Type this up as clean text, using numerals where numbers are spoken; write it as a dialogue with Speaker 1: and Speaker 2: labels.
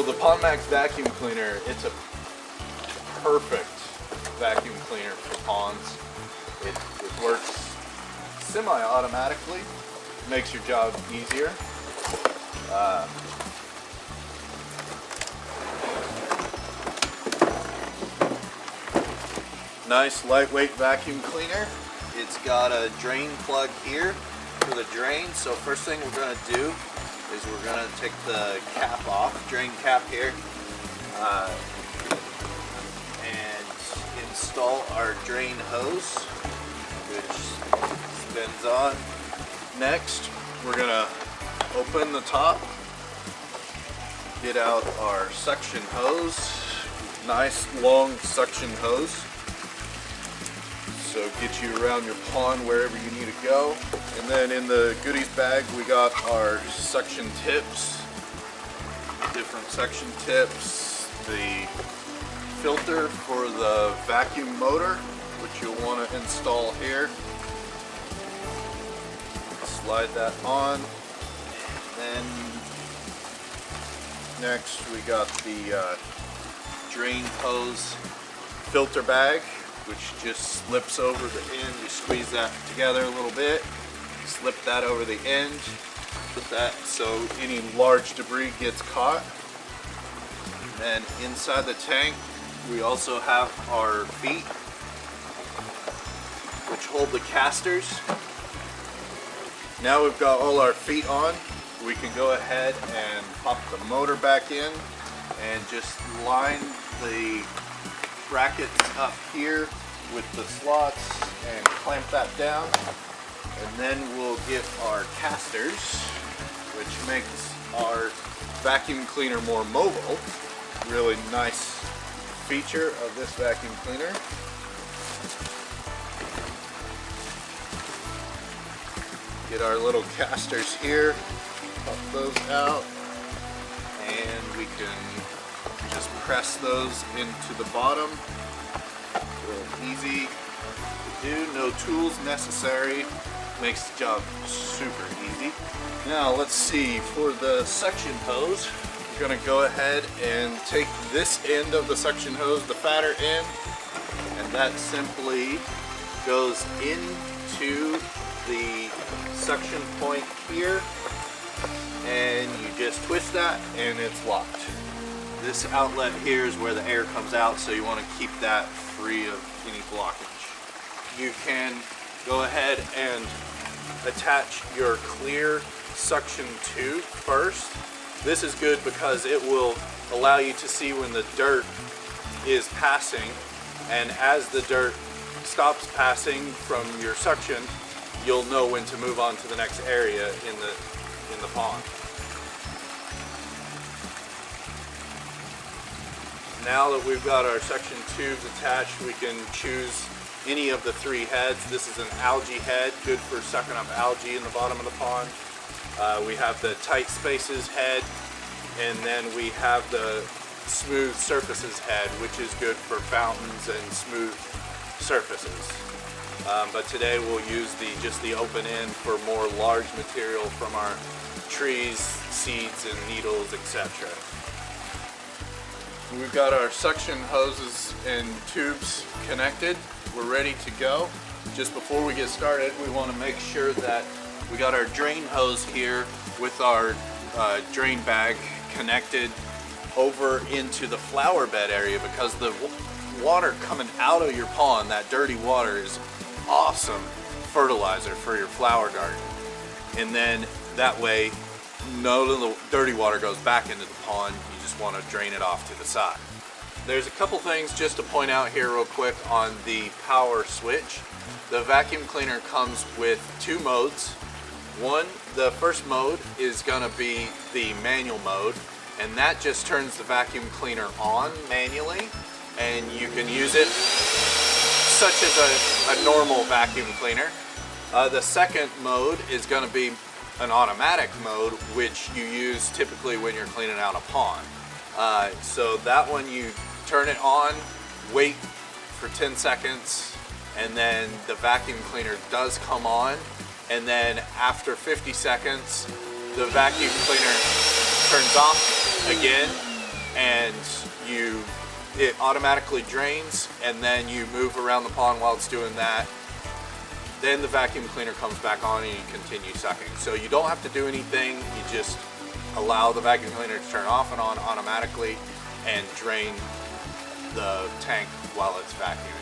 Speaker 1: So the PondMAX vacuum cleaner, it's a perfect vacuum cleaner for ponds. It works semi-automatically, makes your job easier. Nice lightweight vacuum cleaner. It's got a drain plug here for the drain. So first thing we're going to do is we're going to take the cap off, drain cap here, and install our drain hose, which spins on. Next, we're going to open the top, get out our suction hose, nice long suction hose. So get you around your pond wherever you need to go. And then in the goodies bag we got our suction tips, different suction tips, the filter for the vacuum motor, which you'll want to install here. Slide that on. Then next we got the drain hose filter bag, which just slips over the end. You squeeze that together a little bit, slip that over the end, put that so any large debris gets caught. And inside the tank we also have our feet, which hold the casters. Now we've got all our feet on, we can go ahead and pop the motor back in and just line the brackets up here with the slots and clamp that down. And then we'll get our casters, which makes our vacuum cleaner more mobile. Really nice feature of this vacuum cleaner. Get our little casters here, pop those out, and we can just press those into the bottom. Real easy to do, no tools necessary, makes the job super easy. Now let's see, for the suction hose, we're going to go ahead and take this end of the suction hose, the fatter end, and that simply goes into the suction point here, and you just twist that and it's locked. This outlet here is where the air comes out, so you want to keep that free of any blockage. You can go ahead and attach your clear suction tube first. This is good because it will allow you to see when the dirt is passing, and as the dirt stops passing from your suction, you'll know when to move on to the next area in the pond. Now that we've got our suction tubes attached, we can choose any of the three heads. This is an algae head, good for sucking up algae in the bottom of the pond. We have the tight spaces head, and then we have the smooth surfaces head, which is good for fountains and smooth surfaces. But today we'll use just the open end for more large material from our trees, seeds, and needles, etc. We've got our suction hoses and tubes connected. We're ready to go. Just before we get started, we want to make sure that we got our drain hose here with our drain bag connected over into the flower bed area, because the water coming out of your pond, that dirty water, is awesome fertilizer for your flower garden. And then that way none of the dirty water goes back into the pond. You just want to drain it off to the side. There's a couple things just to point out here real quick on the power switch. The vacuum cleaner comes with two modes. The first mode is going to be the manual mode, and that just turns the vacuum cleaner on manually, and you can use it such as a normal vacuum cleaner. The second mode is going to be an automatic mode, which you use typically when you're cleaning out a pond. So that one, you turn it on, wait for 10 seconds, and then the vacuum cleaner does come on, and then after 50 seconds the vacuum cleaner turns off again, and it automatically drains, and then you move around the pond while it's doing that. Then the vacuum cleaner comes back on and you continue sucking. So you don't have to do anything, you just allow the vacuum cleaner to turn off and on automatically and drain the tank while it's vacuuming.